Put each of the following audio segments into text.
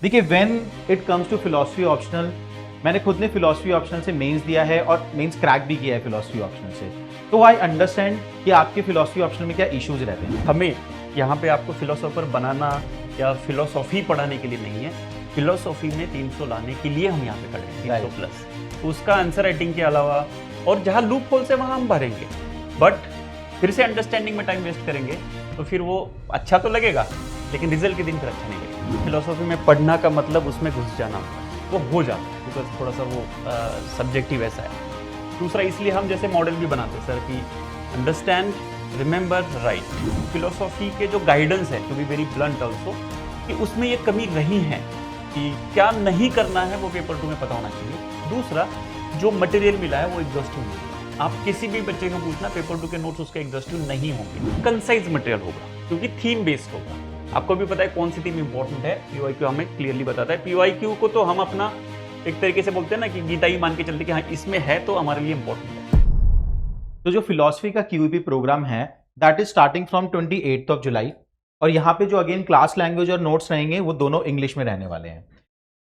देखिए when it comes to philosophy optional, मैंने खुद ने फिलॉसफी ऑप्शनल से मेंस दिया है और मेंस क्रैक भी किया है फिलॉसफी ऑप्शनल से, तो आई अंडरस्टैंड कि आपके फिलॉसफी ऑप्शनल में क्या इश्यूज रहते हैं। हमें यहाँ पे आपको फिलोसोफर बनाना या फिलोसॉफी पढ़ाने के लिए नहीं है, फिलोसॉफी में 300 लाने के लिए हम यहाँ पे खड़े हैं, 300 Right. प्लस। तो उसका आंसर राइटिंग के अलावा और जहाँ लूप होल्स है वहाँ हम भरेंगे, बट फिर से अंडरस्टैंडिंग में टाइम वेस्ट करेंगे तो फिर वो अच्छा तो लगेगा लेकिन रिजल्ट के दिन फिर अच्छा नहीं लगेगा। फिलोसॉफी में पढ़ना का मतलब उसमें घुस जाना, वो हो जाता है बिकॉज थोड़ा सा वो सब्जेक्टिव ऐसा है। दूसरा इसलिए हम जैसे मॉडल भी बनाते हैं सर कि अंडरस्टैंड, रिमेंबर, राइट। फिलोसॉफी के जो गाइडेंस है, to be very blunt also, कि उसमें ये कमी रही है कि क्या नहीं करना है वो पेपर 2 में पता होना चाहिए। दूसरा, जो मटेरियल मिला है वो एग्जॉस्टिव नहीं है। आप किसी भी बच्चे को पूछना, पेपर 2 के नोट्स उसके एग्जॉस्टिव नहीं होंगे, कंसाइज मटेरियल होगा क्योंकि थीम बेस्ड होगा। आपको भी पता है कौन सी थीम इंपॉर्टेंट है, पीवाईक्यू हमें क्लियरली बताता है। पीवाईक्यू को तो हम अपना एक तरीके से बोलते हैं ना कि गीता ही मान के चलते कि हाँ इसमें है तो हमारे लिए इंपॉर्टेंट है। तो जो फिलॉसफी का क्यूईपी प्रोग्राम है that is starting from 28 of July, और यहाँ पे जो अगेन क्लास लैंग्वेज और नोट्स रहेंगे वो दोनों इंग्लिश में रहने वाले हैं।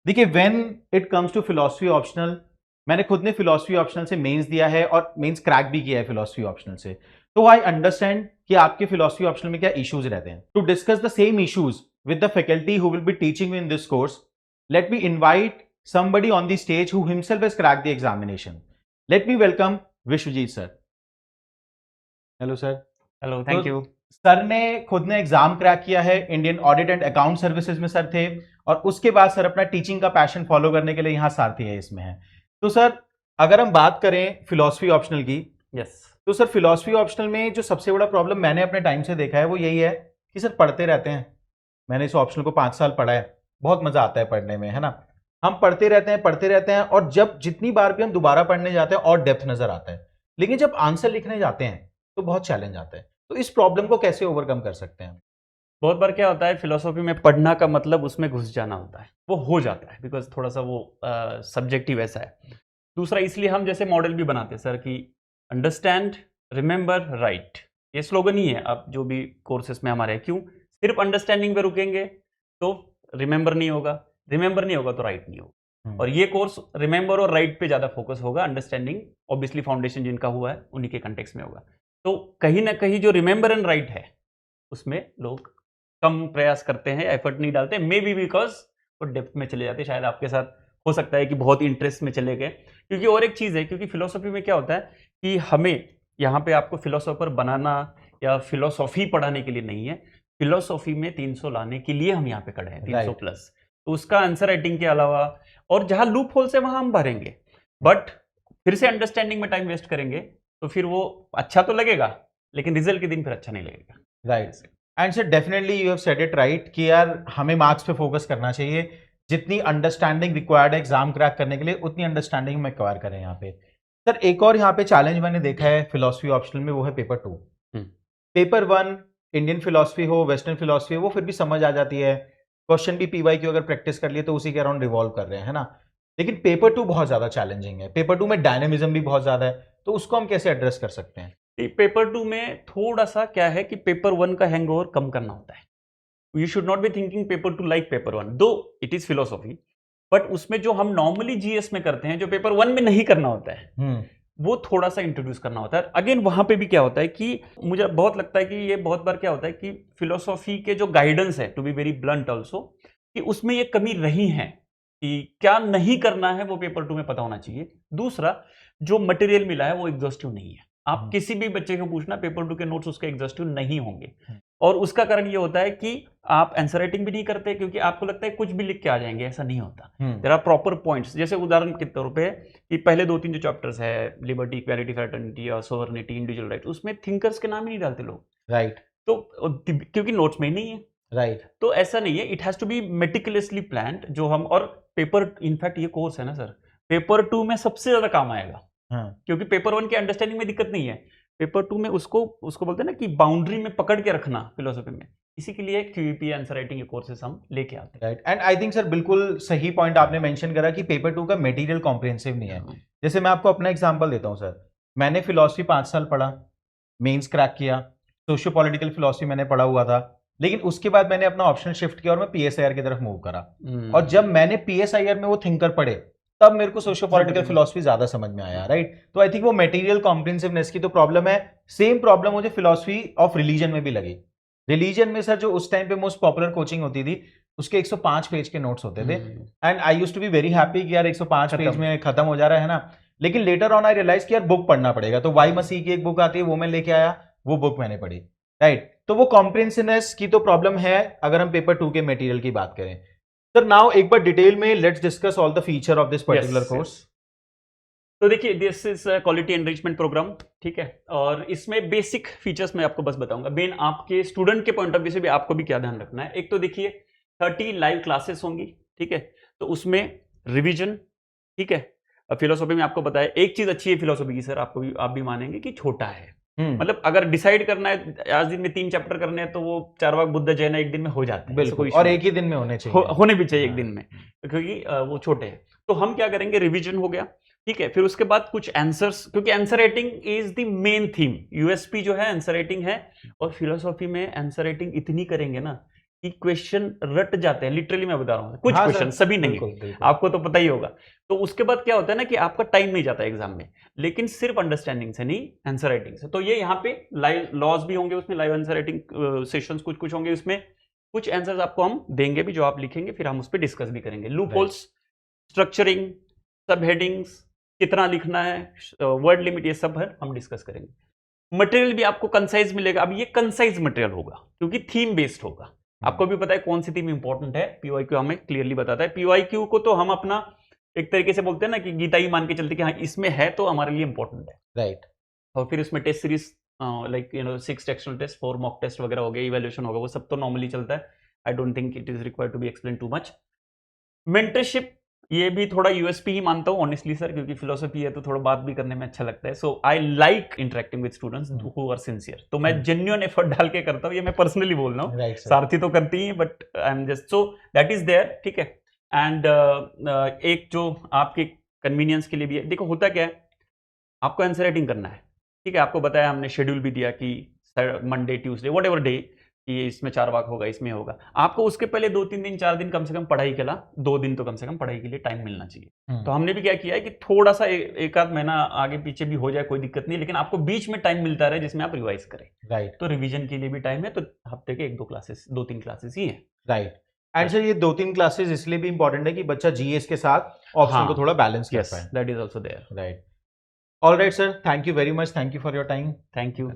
देखिए when it comes to philosophy optional, मैंने खुद ने फिलॉसफी ऑप्शनल से मेंस दिया है और मेंस क्रैक भी किया है फिलॉसफी ऑप्शनल से, तो आई अंडरस्टैंड कि आपके फिलॉसफी ऑप्शनल में क्या इश्यूज रहते हैं। To discuss the same issues with the faculty who will be teaching in this course, let me invite somebody on the stage who himself has cracked the examination. Let me welcome Vishwajit sir. Hello sir. Hello, thank you. Sir ने खुद ने exam crack किया है, Indian audit and account services में sir थे, और उसके बाद सर अपना टीचिंग का पैशन फॉलो करने के लिए यहाँ सारथी है इसमें है। तो सर अगर हम बात करें फिलॉसफी ऑप्शनल की, यस, तो सर फिलॉसफी ऑप्शनल में जो सबसे बड़ा प्रॉब्लम मैंने अपने टाइम से देखा है वो यही है कि सर पढ़ते रहते हैं। मैंने इस ऑप्शनल को 5 साल पढ़ा है, बहुत मजा आता है पढ़ने में, है ना। हम पढ़ते रहते हैं और जब जितनी बार भी हम दोबारा पढ़ने जाते हैं और डेप्थ नजर आता है, लेकिन जब आंसर लिखने जाते हैं तो बहुत चैलेंज आता है। तो इस प्रॉब्लम को कैसे ओवरकम कर सकते हैं? बहुत बार क्या होता है फिलोसॉफी में पढ़ना का मतलब उसमें घुस जाना होता है, वो हो जाता है बिकॉज थोड़ा सा वो सब्जेक्टिव ऐसा है। दूसरा इसलिए हम जैसे मॉडल भी बनाते हैं सर कि अंडरस्टैंड, रिमेंबर, राइट। ये स्लोगन ही है अब जो भी कोर्सेस में हमारे हैं। क्यों सिर्फ अंडरस्टैंडिंग पे रुकेंगे तो रिमेंबर नहीं होगा, रिमेंबर नहीं होगा तो राइट नहीं होगा। और ये कोर्स रिमेंबर और राइट पे ज़्यादा फोकस होगा, अंडरस्टैंडिंग ऑब्वियसली फाउंडेशन जिनका हुआ है उन्हीं के कंटेक्स्ट में होगा। तो कहीं ना कहीं जो रिमेंबर एंड राइट है उसमें लोग कम प्रयास करते हैं, एफर्ट नहीं डालते, मे बी बिकॉज वो डेप्थ में चले जाते हैं। शायद आपके साथ हो सकता है कि बहुत इंटरेस्ट में चले गए। क्योंकि और एक चीज़ है, क्योंकि फिलोसॉफी में क्या होता है कि हमें यहाँ पे आपको फिलोसोफर बनाना या फिलोसॉफी पढ़ाने के लिए नहीं है, फिलोसॉफी में 300 लाने के लिए हम यहाँ पे खड़े हैं, 300 प्लस। तो उसका आंसर राइटिंग के अलावा और जहाँ लूप होल्स है वहाँ हम भरेंगे, बट फिर से अंडरस्टैंडिंग में टाइम वेस्ट करेंगे तो फिर वो अच्छा तो लगेगा लेकिन रिजल्ट के दिन फिर अच्छा नहीं लगेगा। Right. And sir definitely you have said it right कि यार हमें मार्क्स पे फोकस करना चाहिए। जितनी अंडरस्टैंडिंग रिक्वायर्ड है एग्जाम क्रैक करने के लिए, उतनी अंडरस्टैंडिंग में कवर करें यहाँ पे। सर एक और यहाँ पे चैलेंज मैंने देखा है फिलोसफी ऑप्शनल में, वो है पेपर 2। पेपर 1 इंडियन फिलोसफी हो, वेस्टर्न फिलोसफी हो, वो फिर भी समझ आ जाती है, क्वेश्चन भी पीवाईक्यू अगर प्रैक्टिस कर लिए तो उसी के अराउंड रिवॉल्व कर रहे हैं, है ना। लेकिन पेपर 2 बहुत ज्यादा चैलेंजिंग है, पेपर 2 में डायनेमिज्म भी बहुत ज्यादा है, तो उसको हम कैसे एड्रेस कर सकते हैं? पेपर 2 में थोड़ा सा क्या है कि पेपर 1 का हैंगओवर कम करना होता है। You should not be thinking paper 2 like paper 1, दो इट इज फिलोसॉफी, बट उसमें जो हम नॉर्मली जीएस में करते हैं जो पेपर 1 में नहीं करना होता है वो थोड़ा सा इंट्रोड्यूस करना होता है। अगेन वहां पे भी क्या होता है कि मुझे बहुत लगता है कि ये बहुत बार क्या होता है कि फिलोसॉफी के जो गाइडेंस है, to be very blunt also, कि उसमें ये कमी रही है कि क्या नहीं करना है वो पेपर 2 में पता होना चाहिए। दूसरा, जो मटेरियल मिला है वो एग्जॉस्टिव नहीं है। आप किसी भी बच्चे को पूछना, पेपर 2 के नोट्स उसके एग्जॉस्टिव नहीं होंगे। और उसका कारण ये होता है कि आप आंसर राइटिंग भी नहीं करते क्योंकि आपको लगता है कुछ भी लिख के आ जाएंगे, ऐसा नहीं होता। There are proper points. जैसे उदाहरण के तौर पे कि पहले 2-3 जो चैप्टर्स है, लिबर्टी, इक्वालिटी, फ्रेटर्निटी और सोवर्निटी, इंडिविजुअल राइट, उसमें थिंकर्स के नाम ही नहीं डालते लोग। राइट। तो क्योंकि नोट्स में ही नहीं है। राइट। तो ऐसा नहीं है, it has to be meticulously planned. जो हम और पेपर, इनफैक्ट ये कोर्स है ना सर, पेपर 2 में सबसे ज्यादा काम आएगा। क्योंकि पेपर 1 की अंडरस्टैंडिंग में दिक्कत नहीं है, पेपर 2 में उसको बोलते हैं ना कि बाउंड्री में पकड़ के रखना फिलोसफी में। इसी के लिए क्यूईपी आंसर राइटिंग के कोर्सेस हम लेके आते हैं। Right. And I think sir बिल्कुल सही पॉइंट आपने मेंशन करा कि पेपर 2 का मटेरियल कॉम्प्रिहेंसिव नहीं है। जैसे मैं आपको अपना एग्जांपल देता हूं सर, मैंने फिलॉसफी 5 साल पढ़ा, मेंस क्रैक किया, सोशियो पॉलिटिकल फिलॉसफी मैंने पढ़ा हुआ था, लेकिन उसके बाद मैंने अपना ऑप्शन शिफ्ट किया और मैं PSIR की तरफ मूव करा। हम्म। और जब मैंने PSIR में वो थिंकर पढ़े तब मेरे को सोशियो पॉलिटिकल फिलोसफी ज्यादा समझ में आया, राइट। तो आई थिंक वो मटेरियल कॉम्प्रिहेंसिवनेस की तो प्रॉब्लम है, सेम प्रॉब्लम मुझे फिलोसफी ऑफ रिलीजन में भी लगी। रिलीजन में सर जो उस टाइम पे मोस्ट पॉपुलर कोचिंग होती थी उसके 105 पेज के नोट्स होते थे, and I used to be very happy कि यार 105 पेज में खत्म हो जा रहा है ना। लेकिन लेटर ऑन आई रियलाइज कि यार बुक पढ़ना पड़ेगा, तो वाई मसीह की एक बुक आती है वो मैं लेके आया, वो बुक मैंने पढ़ी, राइट। तो वो कॉम्प्रिहेंसिवनेस की तो प्रॉब्लम है अगर हम पेपर 2 के मटेरियल की बात करें। सर नाउ एक बार डिटेल में let's discuss all the feature of this particular course. तो देखिए this is quality enrichment programme, ठीक है। और इसमें बेसिक फीचर्स मैं आपको बस बताऊंगा। मेन आपके स्टूडेंट के पॉइंट ऑफ व्यू से भी आपको भी क्या ध्यान रखना है। एक तो देखिए 30 लाइव क्लासेस होंगी, ठीक है। तो उसमें रिवीजन, ठीक है। फिलोसॉफी में आपको बताया एक चीज अच्छी है फिलोसॉफी की सर, आपको भी आप भी मानेंगे कि छोटा है। मतलब अगर डिसाइड करना है आज दिन में 3 चैप्टर करने हैं तो वो चारवाक बुद्ध जैन एक दिन में हो जाते हैं, बिल्कुल, और एक ही दिन में होने चाहिए, होने भी चाहिए एक दिन में, क्योंकि वो छोटे हैं। तो हम क्या करेंगे, रिवीजन हो गया, ठीक है। फिर उसके बाद कुछ आंसर्स, क्योंकि answer writing is the main theme, USP जो है आंसर राइटिंग है। और फिलोसॉफी में आंसर राइटिंग इतनी करेंगे ना कि क्वेश्चन रट जाते हैं, लिटरली मैं बता रहा हूँ, कुछ क्वेश्चन, सभी नहीं है, आपको तो पता ही होगा। तो उसके बाद क्या होता है ना कि आपका टाइम नहीं जाता एग्जाम में, लेकिन सिर्फ अंडरस्टैंडिंग से नहीं, आंसर राइटिंग से। तो ये यहाँ पे लाइव लॉज भी होंगे, उसमें लाइव आंसर राइटिंग सेशंस कुछ कुछ होंगे, उसमें कुछ आंसर्स आपको हम देंगे भी जो आप लिखेंगे, फिर हम उस पर डिस्कस भी करेंगे। लूप होल्स, स्ट्रक्चरिंग, सब हेडिंग्स, कितना लिखना है, वर्ड लिमिट, ये सब है हम डिस्कस करेंगे। मटेरियल भी आपको कंसाइज मिलेगा। अब ये कंसाइज मटेरियल होगा क्योंकि थीम बेस्ड होगा। आपको भी पता है कौन सी थीम इंपॉर्टेंट है, पीवाईक्यू हमें क्लियरली बताता है। पीवाईक्यू को तो हम अपना एक तरीके से बोलते हैं ना कि गीता ही मान के चलते कि हाँ इसमें है तो हमारे लिए इंपॉर्टेंट है, राइट। और फिर उसमें test series like 6 textual test, 4 mock test वगैरह हो गए, इवैल्यूएशन होगा, वो सब तो नॉर्मली चलता है। I don't think it is required to be explain too much. Mentorship, ये भी थोड़ा यूएसपी ही मानता हूँ ऑनेस्टली सर, क्योंकि फिलोसफी है तो थोड़ा बात भी करने में अच्छा लगता है। So I like interacting with students who are sincere. तो मैं जेन्युइन एफर्ट डाल के करता हूँ, ये मैं पर्सनली बोल रहा हूँ, सारथी तो करती ही, but I am just, so that is there, ठीक है। एंड एक जो आपके कन्वीनियंस के लिए भी है, देखो होता क्या है, आपको आंसर राइटिंग करना है, ठीक है। आपको बताया हमने, शेड्यूल भी दिया कि Monday Tuesday what ever day कि इसमें 4 वाक होगा, इसमें होगा। आपको उसके पहले 2-3 दिन 4 दिन कम से कम पढ़ाई के लिए, 2 दिन तो कम से कम पढ़ाई के लिए टाइम मिलना चाहिए। तो हमने भी क्या किया है कि थोड़ा सा एक आध महीना आगे पीछे भी हो जाए कोई दिक्कत नहीं, लेकिन आपको बीच में टाइम मिलता रहे जिसमें आप रिवाइज करें, राइट। तो रिवीजन के लिए भी टाइम है, तो हफ्ते के 1-2 क्लासेस, 2-3 क्लासेस ही है, राइट। एंड सर ये 2-3 क्लासेस इसलिए भी इंपॉर्टेंट है कि बच्चा जीएस के साथ ऑप्शन को थोड़ा बैलेंस कर पाए, that is also there, right. Alright sir, thank you very much, thank you for your time. Thank you.